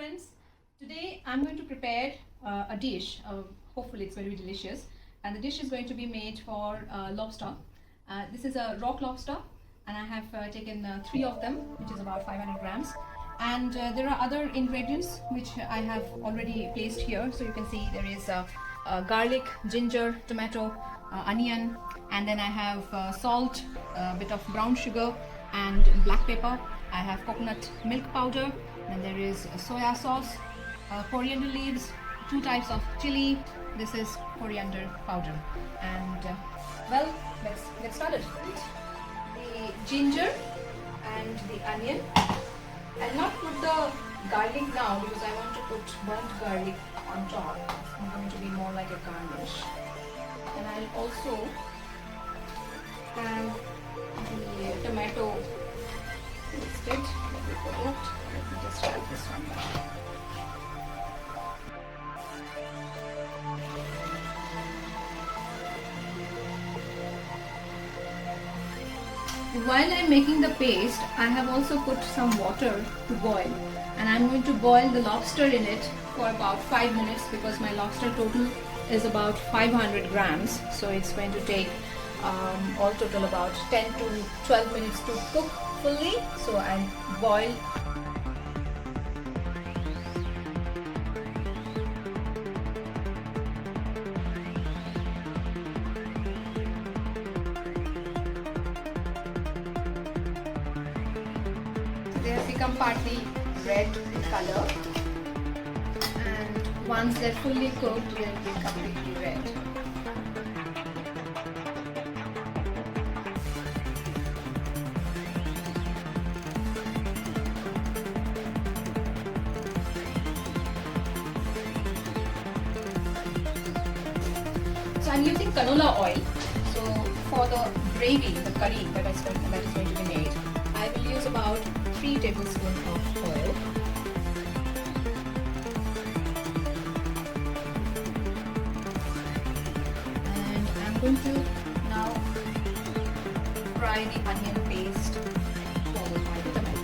friends, today I'm going to prepare a dish. Hopefully it's going to be delicious, and the dish is going to be made for lobster. This is a rock lobster, and I have taken 3 of them, which is about 500 grams. And there are other ingredients which I have already placed here. So you can see there is garlic, ginger, tomato, onion, and then I have salt, a bit of brown sugar and black pepper. I have coconut milk powder, and there is soya sauce, coriander leaves, 2 types of chili. This is coriander powder. And well, let's get started. The ginger and the onion. I'll not put the garlic now because I want to put burnt garlic on top. It's going to be more like a garnish. And I'll also have the tomato pasted. Let me put it. Let me just add this one back. While I'm making the paste, I have also put some water to boil, and I'm going to boil the lobster in it for about 5 minutes because my lobster total is about 500 grams. So it's going to take all total about 10 to 12 minutes to cook fully. So I'll boil. They have become partly red in color, and once they're fully cooked, they'll be completely red. So I'm using canola oil. So for the gravy, the curry that is going to be made, I will use about 3 tablespoons of oil. And I'm going to now fry the onion paste followed by the tomato.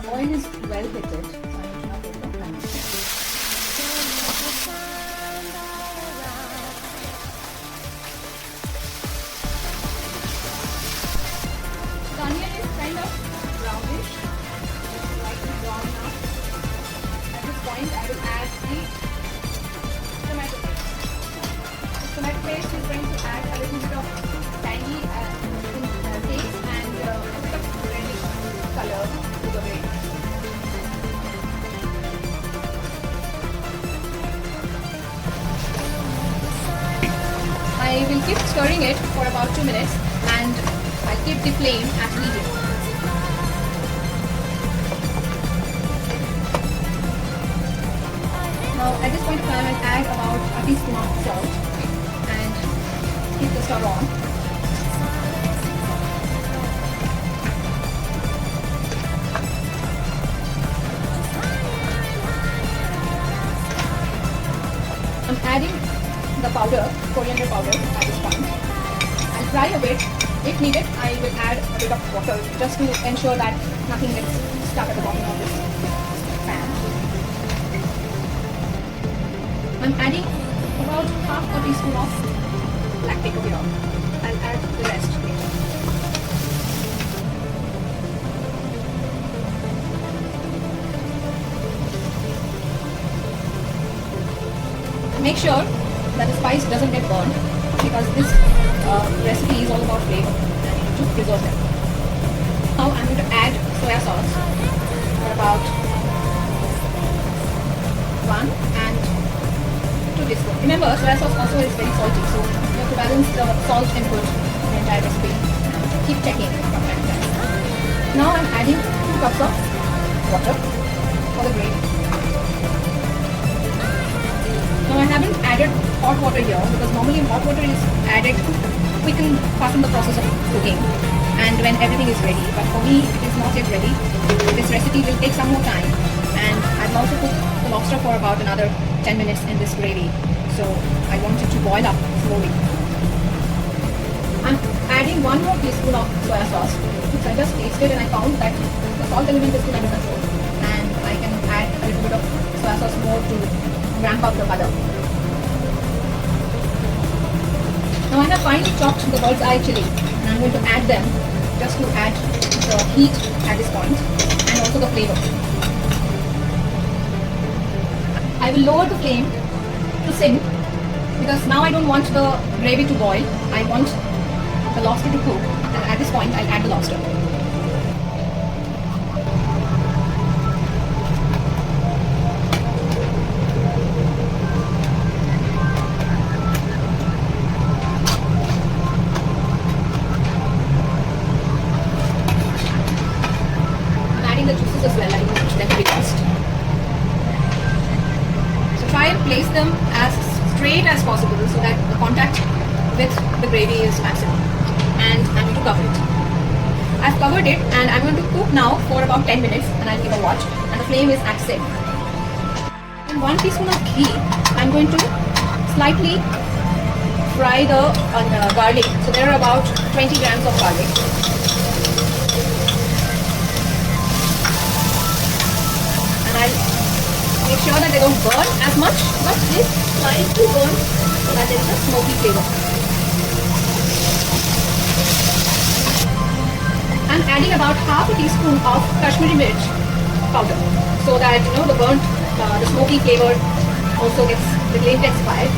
The oil is well heated, so I need to now put the onion. The onion is kind of brownish, lightly brown now. At this point, I will add the tomato paste. The tomato paste is going to add a little bit of tangy taste and a bit of reddish color to the gravy. I will keep stirring it for about 2 minutes, and I'll keep the flame at medium. Now at this point of time, I'll add about a teaspoon of salt and keep the stir on. I'm adding the powder, coriander powder at this point. I'll fry a bit. If needed, I will add a bit of water just to ensure that nothing gets stuck at the bottom of this pan. I'm adding about half a teaspoon of black pepper here. I'll add the rest later. Make sure that the spice doesn't get burned because this recipe is all about flavor and you need to preserve them. Now I'm going to add soya sauce for about 1 and 2 teaspoons. Remember, soya sauce also is very salty, so you have to balance the salt input in the entire recipe and keep checking from time to time. Now I'm adding 2 cups of water for the gravy. Now I haven't added hot water here because normally hot water is added to quicken, fasten the process of cooking and when everything is ready. But for me, it is not yet ready. This recipe will take some more time, and I will also cook the lobster for about another 10 minutes in this gravy. So I want it to boil up slowly. I'm adding 1 more teaspoon of soya sauce, which I just tasted and I found that the salt element is still under control. And I can add a little bit of soya sauce more to ramp up the color. Now I have finely chopped the bird's eye chili and I'm going to add them just to add the heat at this point and also the flavor. I will lower the flame to sim because now I don't want the gravy to boil. I want the lobster to cook, and at this point I'll add the lobster. I'm adding the juices as well. I don't want them to be lost. So try and place them as straight as possible so that the contact with the gravy is maximum. And I'm going to cover it. I've covered it and I'm going to cook now for about 10 minutes and I'll keep a watch, and the flame is at sim. In 1 teaspoon of ghee, I'm going to slightly fry the garlic. So there are about 20 grams of garlic. And I'll make sure that they don't burn as much, but this slightly burn so that there is a smoky flavor. I'm adding about half a teaspoon of Kashmiri mirch powder so that the burnt, the smoky flavor also gets a little intensified.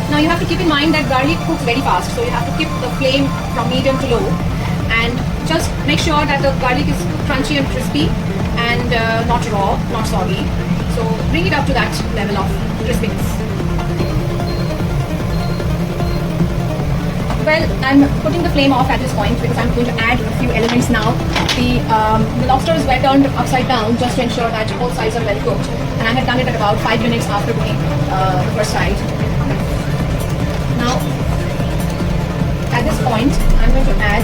Now you have to keep in mind that garlic cooks very fast, so you have to keep the flame from medium to low and just make sure that the garlic is crunchy and crispy and not raw, not soggy. So bring it up to that level of crispiness. Well, I'm putting the flame off at this point because I'm going to add a few elements now. The lobsters were turned upside down just to ensure that both sides are well cooked, and I had done it at about 5 minutes after cooking the first side. Now, at this point, I'm going to add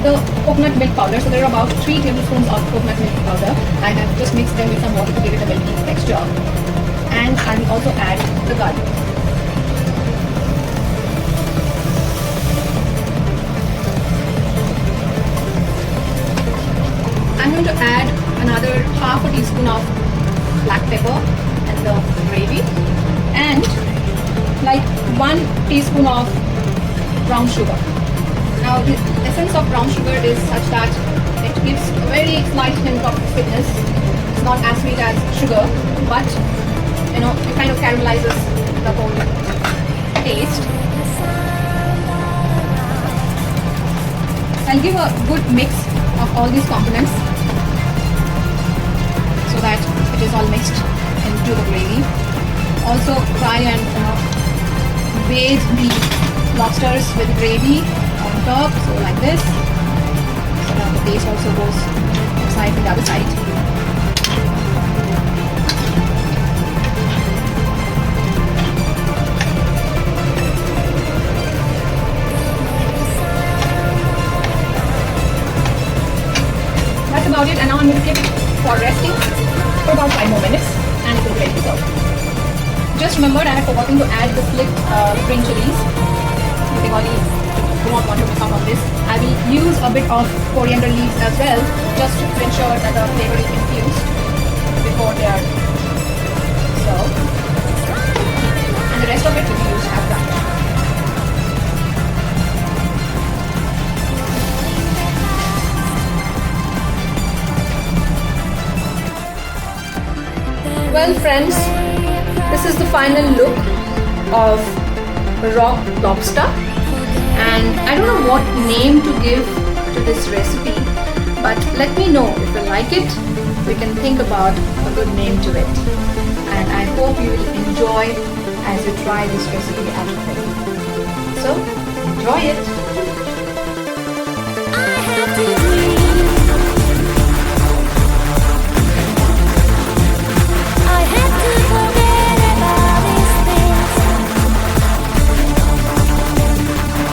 the coconut milk powder. So there are about 3 tablespoons of coconut milk powder. I have just mixed them with some water to give it a milky texture, and I will also add the garlic. I'm going to add another half a teaspoon of black pepper and the gravy, and like 1 teaspoon of brown sugar. Now the essence of brown sugar is such that it gives a very slight hint of sweetness. It's not as sweet as sugar, but it kind of caramelizes the whole taste. I'll give a good mix of all these components so that it is all mixed into the gravy. Also try and bathe the lobsters with gravy on top, so like this. So now the taste also goes inside to the other side. That's about it, and now I'm going to keep it for resting for about 5 more minutes and it will be ready to serve. Just remembered I had forgotten to add the split green chilies. You do not want to miss out on this. I will use a bit of coriander leaves as well, just to ensure that the flavor is infused before they are served. And the rest of it will be used as garnish. Well friends, this is the final look of rock lobster, and I don't know what name to give to this recipe, but let me know if you like it. We can think about a good name to it, and I hope you will enjoy as you try this recipe at home. So enjoy it.